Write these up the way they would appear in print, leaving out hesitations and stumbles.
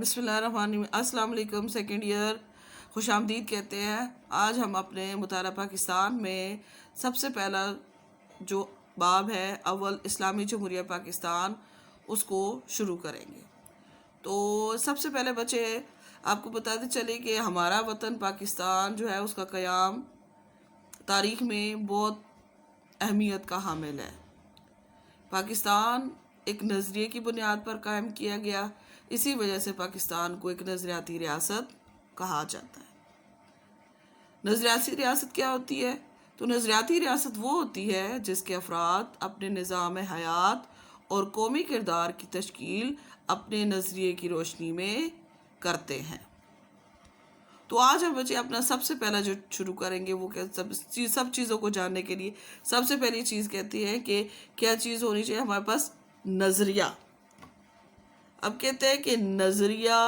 بسم اللہ الرحمن الرحیم۔ السلام علیکم، سیکنڈ ایئر خوش آمدید کہتے ہیں۔ آج ہم اپنے مطالعہ پاکستان میں سب سے پہلا جو باب ہے اول اسلامی جمہوریہ پاکستان، اس کو شروع کریں گے۔ تو سب سے پہلے بچے آپ کو بتاتے چلے کہ ہمارا وطن پاکستان جو ہے اس کا قیام تاریخ میں بہت اہمیت کا حامل ہے۔ پاکستان ایک نظریے کی بنیاد پر قائم کیا گیا، اسی وجہ سے پاکستان کو ایک نظریاتی ریاست کہا جاتا ہے۔ نظریاتی ریاست کیا ہوتی ہے؟ تو نظریاتی ریاست وہ ہوتی ہے جس کے افراد اپنے نظام حیات اور قومی کردار کی تشکیل اپنے نظریے کی روشنی میں کرتے ہیں۔ تو آج ہم بچے اپنا سب سے پہلا جو شروع کریں گے وہ سب چیزوں کو جاننے کے لیے سب سے پہلی چیز کہتی ہے کہ کیا چیز ہونی چاہیے ہمارے پاس؟ نظریہ۔ اب کہتے ہیں کہ نظریہ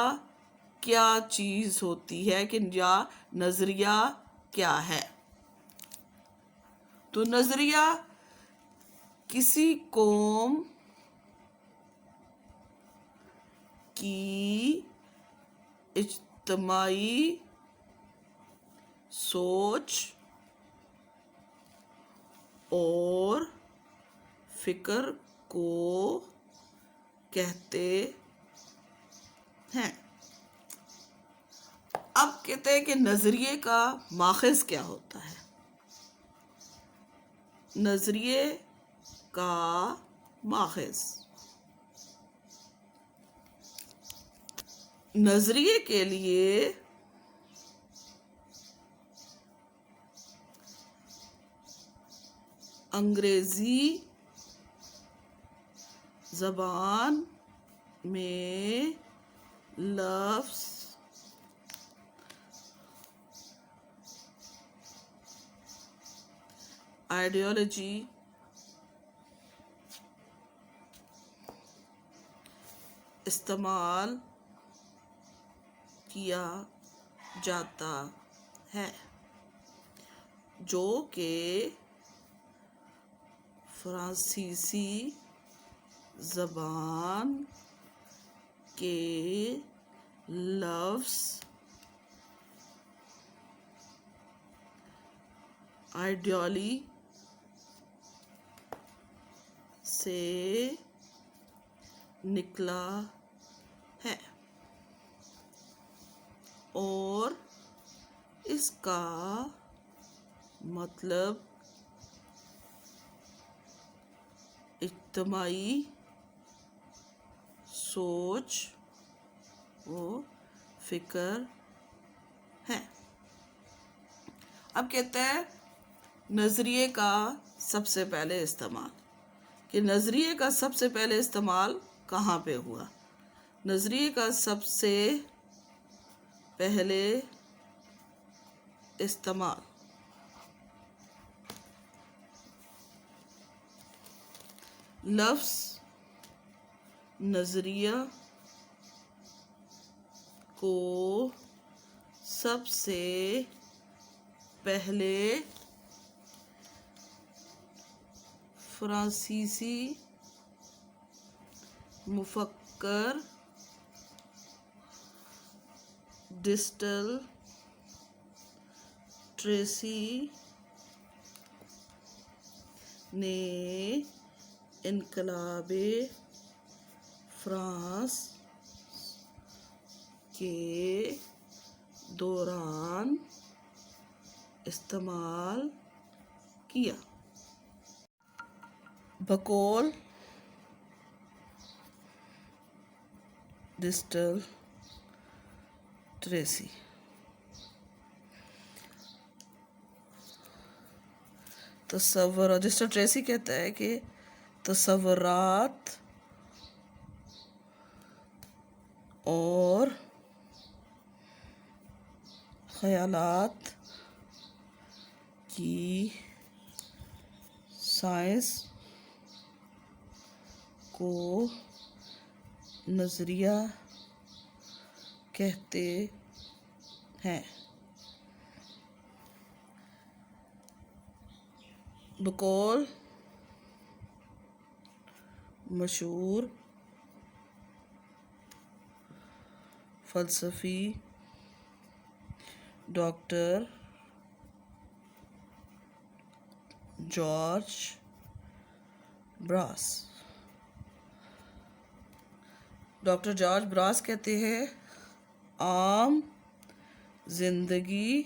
کیا چیز ہوتی ہے کہ یا نظریہ کیا ہے؟ تو نظریہ کسی قوم کی اجتماعی سوچ اور فکر کو کہتے ہیں۔ اب کہتے ہیں کہ نظریے کا ماخذ کیا ہوتا ہے؟ نظریے کا ماخذ نظریے کے لیے انگریزی زبان میں لفظ آئیڈیالوجی استعمال کیا جاتا ہے، جو کہ فرانسیسی زبان کے لفظ آئیڈیالوجی سے نکلا ہے اور اس کا مطلب اجتماعی سوچ و فکر ہے۔ اب کہتے ہیں نظریے کا سب سے پہلے استعمال، کہ نظریے کا سب سے پہلے استعمال کہاں پہ ہوا؟ نظریے کا سب سے پہلے استعمال لفظ نظریہ کو سب سے پہلے فرانسیسی مفکر ڈسٹل ٹریسی نے انقلاب فرانس کے دوران استعمال کیا۔ بقول ڈسٹل ٹریسی، ڈسٹل ٹریسی کہتا ہے کہ تصورات اور خیالات کی سائنس کو نظریہ کہتے ہیں۔ بقول مشہور فلسفی doctor George brass. Doctor George brass کہتے ہیں عام زندگی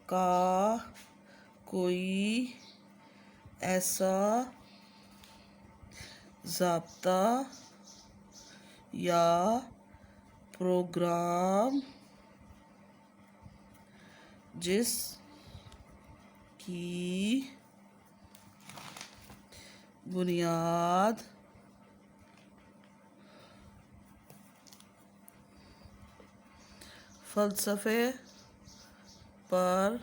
کا کوئی ایسا ضابطہ یا پروگرام جس کی بنیاد فلسفے پر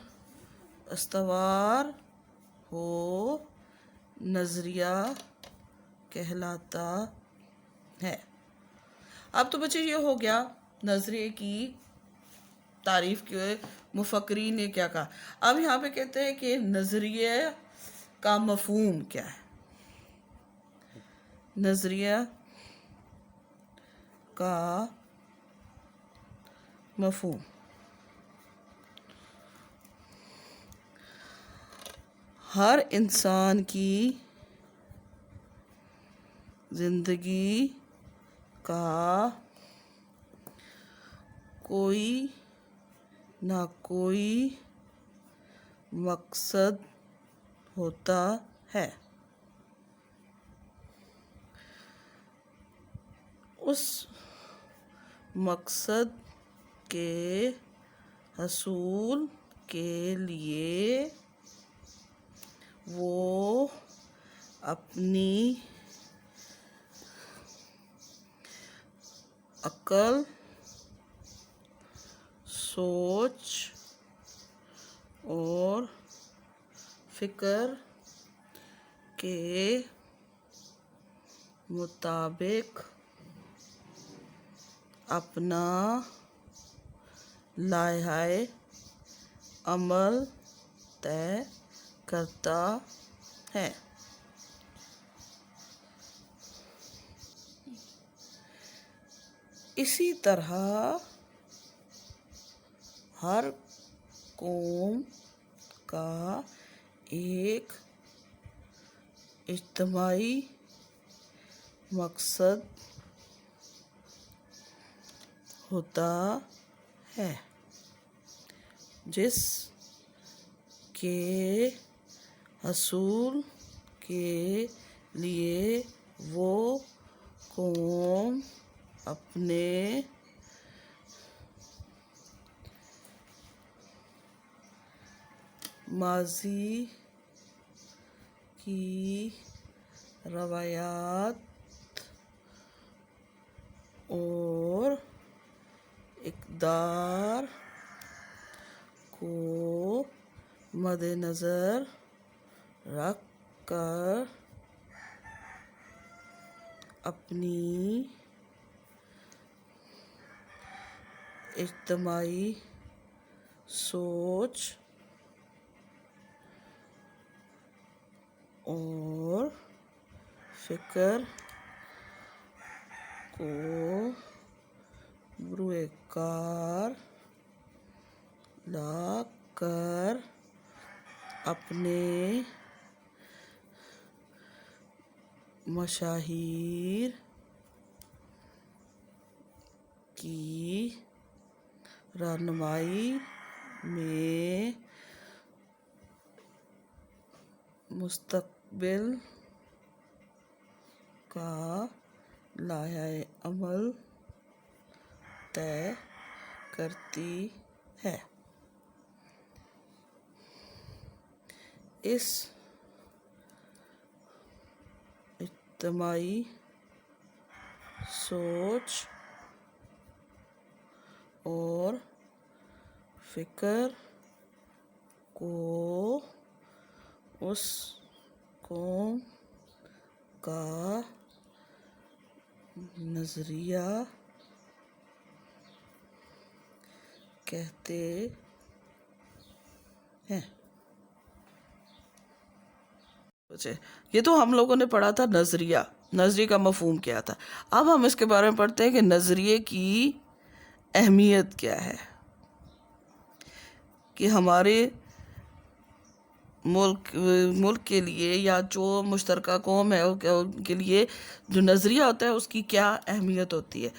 استوار ہو، نظریہ کہلاتا ہے۔ اب تو بچے یہ ہو گیا نظریے کی تعریف کے مفکرین نے کیا کہا۔ اب یہاں پہ کہتے ہیں کہ نظریے کا مفہوم کیا ہے۔ نظریہ کا مفہوم ہر انسان کی زندگی کا کوئی نہ کوئی مقصد ہوتا ہے۔ اس مقصد کے حصول کے لیے وہ اپنی عقل، سوچ اور فکر کے مطابق اپنا لائحہ عمل طے کرتا ہے۔ اسی طرح ہر قوم کا ایک اجتماعی مقصد ہوتا ہے جس کے حصول کے لیے وہ قوم اپنے ماضی کی روایات اور اقدار کو مد نظر رکھ کر اپنی اجتماعی سوچ اور فکر کو بروئے کار لا کر اپنے مشاہیر کی رہنمائی میں مستقبل کا لائحہ عمل طے کرتی ہے۔ اس اجتماعی سوچ اور فکر کو اس قوم کا نظریہ کہتے ہیں۔ یہ تو ہم لوگوں نے پڑھا تھا نظریہ، نظریے کا مفہوم کیا تھا۔ اب ہم اس کے بارے میں پڑھتے ہیں کہ نظریے کی اہمیت کیا ہے، کہ ہمارے ملک کے لیے یا جو مشترکہ قوم ہے ان کے لیے جو نظریہ ہوتا ہے اس کی کیا اہمیت ہوتی ہے۔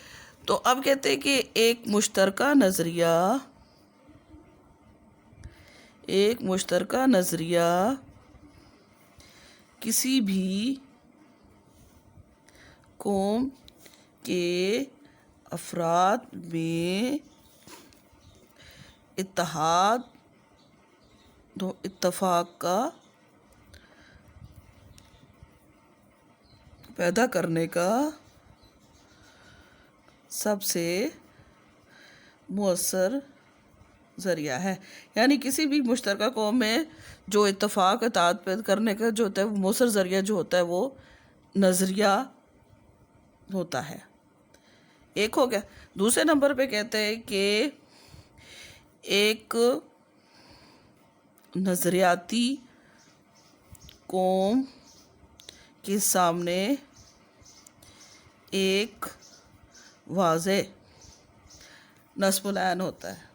تو اب کہتے ہیں کہ ایک مشترکہ نظریہ کسی بھی قوم کے افراد میں اتحاد و اتفاق کا پیدا کرنے کا سب سے مؤثر ذریعہ ہے۔ یعنی کسی بھی مشترکہ قوم میں جو اتفاق اتحاد پیدا کرنے کا جو ہوتا ہے، وہ مؤثر ذریعہ جو ہوتا ہے وہ نظریہ ہوتا ہے۔ ایک ہو گیا۔ دوسرے نمبر پہ کہتے ہیں کہ ایک نظریاتی قوم کے سامنے ایک واضح نصب العین ہوتا ہے۔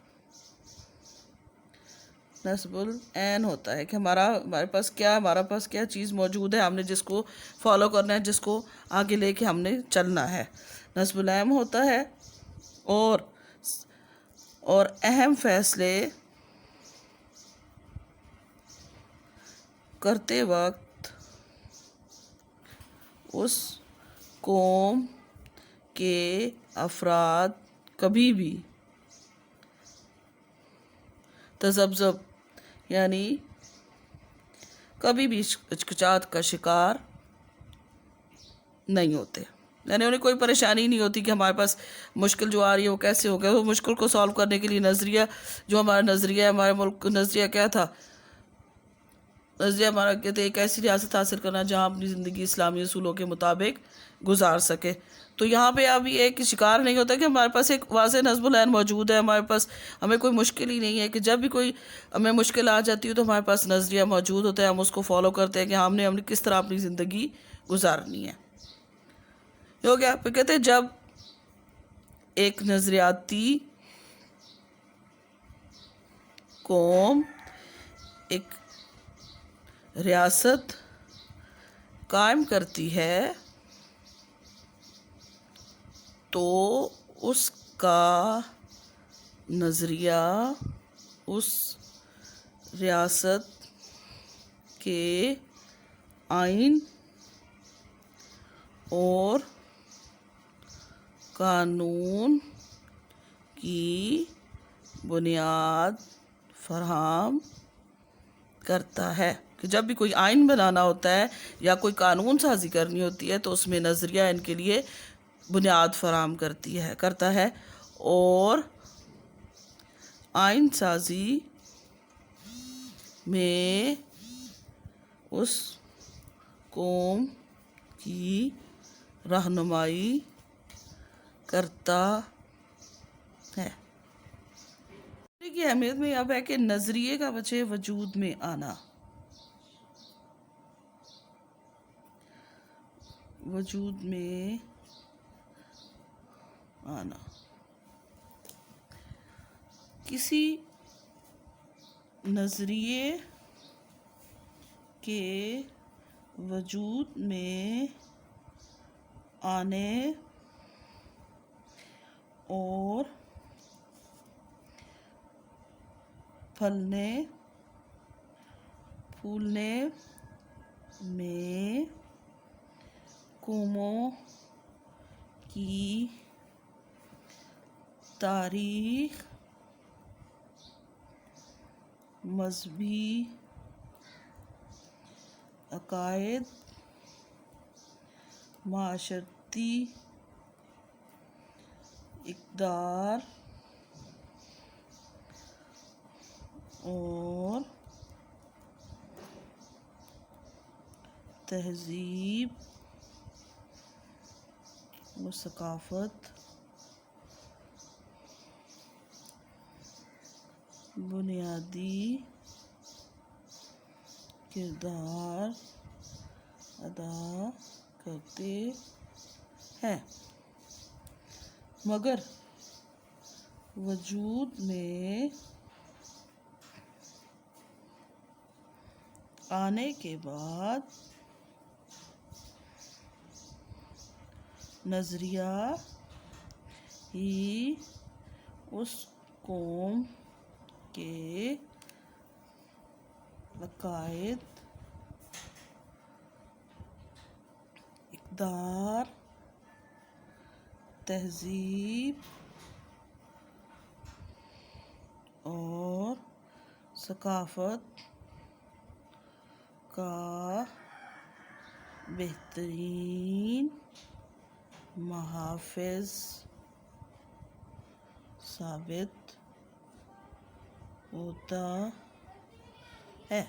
نصب العین ہوتا ہے کہ ہمارے پاس کیا چیز موجود ہے، ہم نے جس کو فالو کرنا ہے، جس کو آگے لے کے ہم نے چلنا ہے۔ نصب العین ہوتا ہے اور اہم فیصلے کرتے وقت اس قوم کے افراد کبھی بھی تذبذب یعنی کبھی بھی ہچکچاہٹ کا شکار نہیں ہوتے، یعنی انہیں کوئی پریشانی نہیں ہوتی کہ ہمارے پاس مشکل جو آ رہی ہے وہ کیسے ہوگا۔ وہ مشکل کو سالو کرنے کے لیے نظریہ، جو ہمارا نظریہ ہے، ہمارے ملک کا نظریہ کیا تھا؟ نظریہ ہمارا کہتے ہیں ایک ایسی ریاست حاصل کرنا جہاں اپنی زندگی اسلامی اصولوں کے مطابق گزار سکے۔ تو یہاں پہ ابھی ایک شکار نہیں ہوتا کہ ہمارے پاس ایک واضح نصب العین موجود ہے، ہمیں کوئی مشکل ہی نہیں ہے کہ جب بھی کوئی ہمیں مشکل آ جاتی ہے تو ہمارے پاس نظریہ موجود ہوتا ہے، ہم اس کو فالو کرتے ہیں کہ ہم نے کس طرح اپنی زندگی گزارنی ہے۔ یہ ہو گیا۔ پھر کہتے ہیں جب ایک نظریاتی قوم ایک ریاست قائم کرتی ہے تو اس کا نظریہ اس ریاست کے آئین اور قانون کی بنیاد فراہم کرتا ہے۔ کہ جب بھی کوئی آئین بنانا ہوتا ہے یا کوئی قانون سازی کرنی ہوتی ہے تو اس میں نظریہ ان کے لیے بنیاد فراہم کرتا ہے اور آئین سازی میں اس قوم کی رہنمائی کرتا ہے۔ کی اہمیت میں اب ہے کہ نظریے کا وجود میں آنا، کسی نظریے کے وجود میں آنے اور پھلنے پھولنے میں قوموں کی تاریخ، مذہبی عقائد، معاشرتی اقدار اور تہذیب و ثقافت بنیادی کردار ادا کرتے ہیں، مگر وجود میں آنے کے بعد نظریہ ہی اس قوم کے عقائد، اقدار، تہذیب اور ثقافت کا بہترین محافظ ثابت ہوتا ہے۔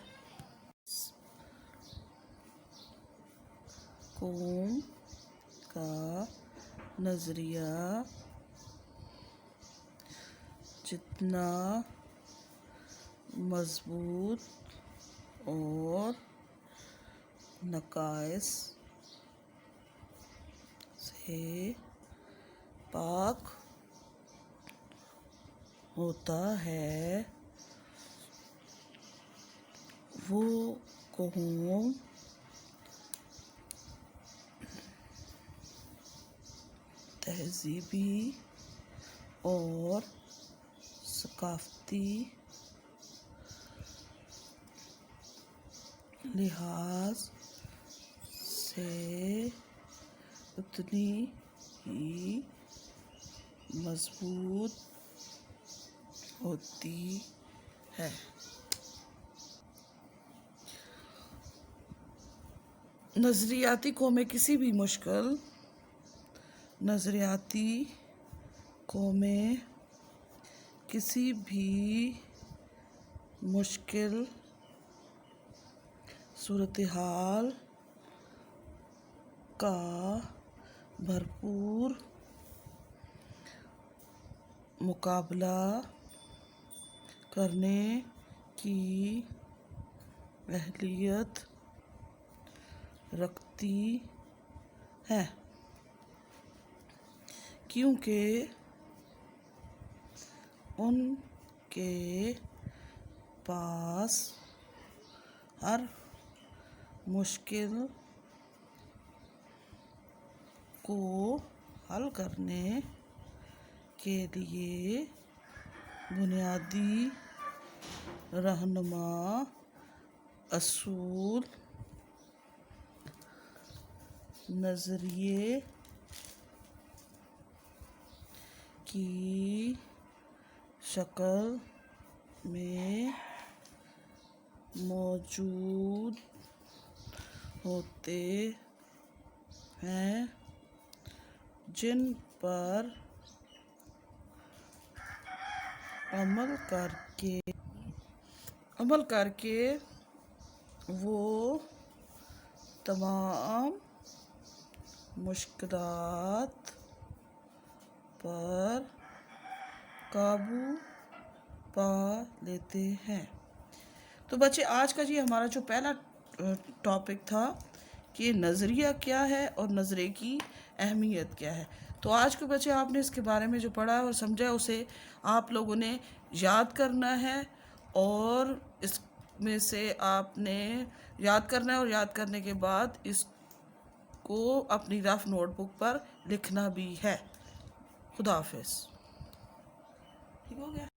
قوم کا نظریہ جتنا مضبوط اور نقائص سے پاک ہوتا ہے، وہ قوم تہذیبی اور ثقافتی لحاظ سے اتنی ہی مضبوط ہوتی ہے۔ نظریاتی قومیں کسی بھی مشکل صورتحال کا بھرپور مقابلہ کرنے کی اہلیت رکھتی ہیں، کیونکہ ان کے پاس ہر مشکل کو حل کرنے کے لیے بنیادی رہنما اصول، نظریے کی شکل میں موجود ہوتے ہیں، جن پر عمل کر کے وہ تمام مشکلات پر قابو پا لیتے ہیں۔ تو بچے، آج کا ہمارا جو پہلا ٹاپک تھا کہ نظریہ کیا ہے اور نظریے کی اہمیت کیا ہے، تو آج کے بچے آپ نے اس کے بارے میں جو پڑھا اور سمجھا اسے آپ لوگوں نے یاد کرنا ہے، اور اس میں سے آپ نے یاد کرنا ہے، اور یاد کرنے کے بعد اس کو اپنی رف نوٹ بک پر لکھنا بھی ہے۔ خدا حافظ۔ ٹھیک ہو گیا؟